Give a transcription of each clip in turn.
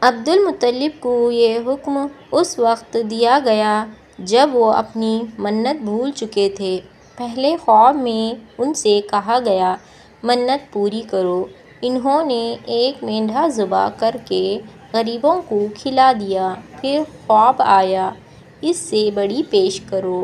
عبد المطلب کو یہ حکم اس وقت دیا گیا جب وہ اپنی منت بھول چکے تھے۔ پہلے خواب میں ان سے کہا گیا منت پوری کرو۔ انہوں نے ایک مینڈھا ذبح کر کے غریبوں کو کھلا دیا۔ پھر خواب آیا اس سے بڑی پیش کرو۔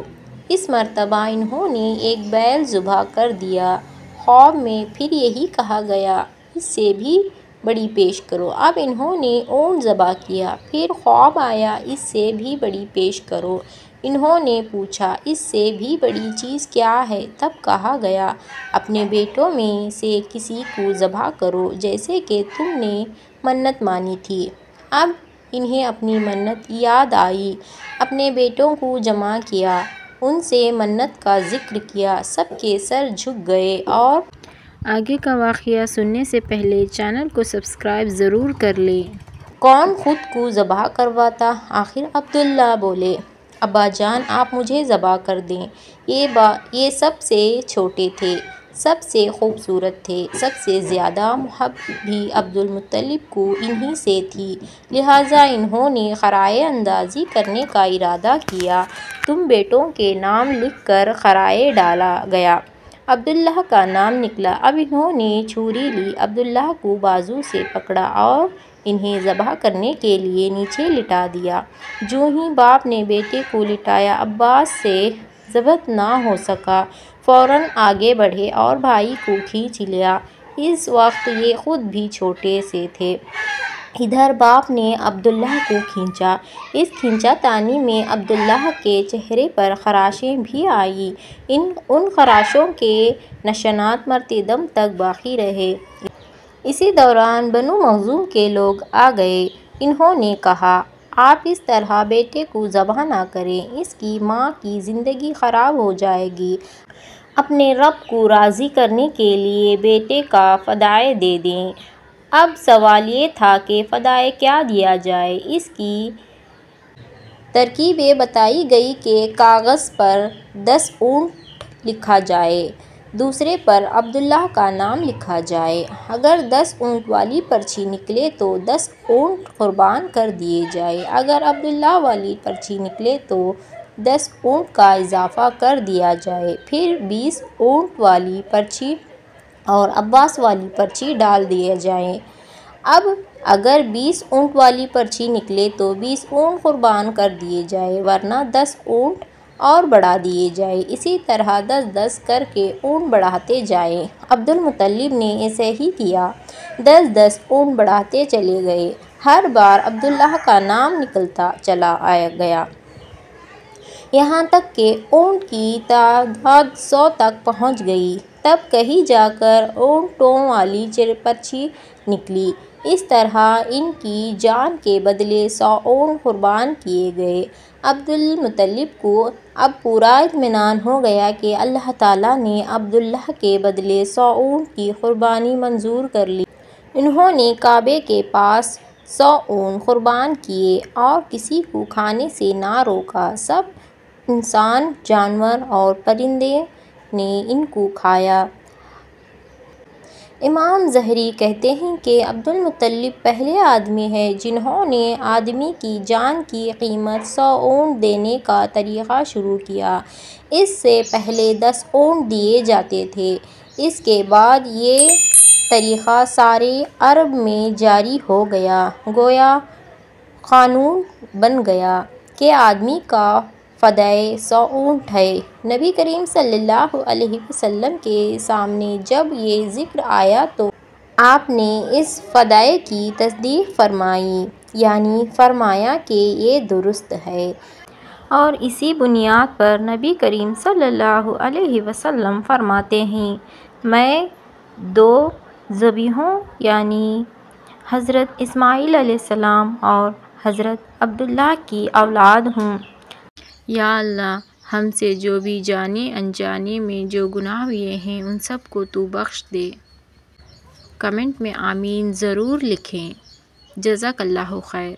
اس مرتبہ انہوں نے ایک بیل ذبح کر دیا۔ خواب میں پھر یہی کہا گیا اس سے بھی بڑی پیش کرو۔ اب انہوں نے اونٹ ذبح کیا۔ پھر خواب آیا اس سے بھی بڑی پیش کرو۔ انہوں نے پوچھا اس سے بھی بڑی چیز کیا ہے؟ تب کہا گیا اپنے بیٹوں میں سے کسی کو ذبح کرو جیسے کہ تم نے منت مانی تھی۔ اب انہیں اپنی منت یاد آئی، اپنے بیٹوں کو جمع کیا، ان سے منت کا ذکر کیا، سب کے سر جھک گئے۔ اور آگے کا واقعہ سننے سے پہلے چینل کو سبسکرائب ضرور کر لیں۔ کون خود کو ذبح کرواتا؟ آخر عبداللہ بولے ابا جان آپ مجھے ذبح کر دیں۔ یہ سب سے چھوٹے تھے، سب سے خوبصورت تھے، سب سے زیادہ محبت بھی عبد المطلب کو انہی سے تھی، لہٰذا انہوں نے خرائے اندازی کرنے کا ارادہ کیا۔ تم بیٹوں کے نام لکھ کر خرائے ڈالا گیا۔ عبداللہ کا نام نکلا۔ اب انہوں نے چھری لی، عبداللہ کو بازو سے پکڑا اور انہیں ذبح کرنے کے لیے نیچے لٹا دیا۔ جوں ہی باپ نے بیٹے کو لٹایا، عباس سے ضبط نہ ہو سکا، فوراً آگے بڑھے اور بھائی کو کھینچ لیا۔ اس وقت یہ خود بھی چھوٹے سے تھے۔ ادھر باپ نے عبداللہ کو کھینچا۔ اس کھینچا تانی میں عبداللہ کے چہرے پر خراشیں بھی آئیں۔ ان خراشوں کے نشانات مرتے دم تک باقی رہے۔ اسی دوران بنو مخزوم کے لوگ آ گئے۔ انہوں نے کہا آپ اس طرح بیٹے کو ذبح نہ کریں، اس کی ماں کی زندگی خراب ہو جائے گی۔ اپنے رب کو راضی کرنے کے لیے بیٹے کا فدیہ دے دیں۔ اب سوال یہ تھا کہ فدیہ کیا دیا جائے؟ اس کی ترکیب یہ بتائی گئی کہ کاغذ پر 10 اونٹ لکھا جائے، دوسرے پر عبداللہ کا نام لکھا جائے۔ اگر 10 اونٹ والی پرچی نکلے تو 10 اونٹ قربان کر دیے جائیں، اگر عبداللہ والی پرچی نکلے تو 10 اونٹ کا اضافہ کر دیا جائے، پھر 20 اونٹ والی پرچی اور عباس والی پرچی ڈال دیے جائیں۔ اب اگر 20 اونٹ والی پرچی نکلے تو 20 اونٹ قربان کر دیے جائیں، ورنہ 10 اونٹ اور بڑھا دیے جائیں، اسی طرح 10-10 کر کے اونٹ بڑھاتے جائیں۔ عبد المطلب نے ایسے ہی کیا، 10-10 اونٹ بڑھاتے چلے گئے۔ ہر بار عبداللہ کا نام نکلتا چلا گیا، یہاں تک کہ اونٹ کی تعداد 100 تک پہنچ گئی۔ تب کہیں جا کر اونٹوں والی پرچی نکلی۔ اس طرح ان کی جان کے بدلے 100 اونٹ قربان کیے گئے۔ عبد المطلب کو اب پورا اطمینان ہو گیا کہ اللہ تعالیٰ نے عبداللہ کے بدلے 100 اونٹ کی قربانی منظور کر لی۔ انہوں نے کعبے کے پاس 100 اونٹ قربان کیے اور کسی کو کھانے سے نہ روکا۔ سب انسان، جانور اور پرندے نے ان کو کھایا۔ امام ظہری کہتے ہیں کہ عبد المطلب پہلے آدمی ہیں جنہوں نے آدمی کی جان کی قیمت 100 اونٹ دینے کا طریقہ شروع کیا۔ اس سے پہلے 10 اونٹ دیے جاتے تھے۔ اس کے بعد یہ طریقہ سارے عرب میں جاری ہو گیا، گویا قانون بن گیا کہ آدمی کا فدیہ 100 اونٹ ہے۔ نبی کریم صلی اللہ علیہ وسلم کے سامنے جب یہ ذکر آیا تو آپ نے اس فدیہ کی تصدیق فرمائی، یعنی فرمایا کہ یہ درست ہے۔ اور اسی بنیاد پر نبی کریم صلی اللہ علیہ وسلم فرماتے ہیں میں 2 ذبیحوں یعنی حضرت اسماعیل علیہ السلام اور حضرت عبداللہ کی اولاد ہوں۔ یا اللہ ہم سے جو بھی جانے انجانے میں جو گناہ ہوئے ہیں ان سب کو تو بخش دے۔ کمنٹ میں آمین ضرور لکھیں۔ جزاک اللہ خیر۔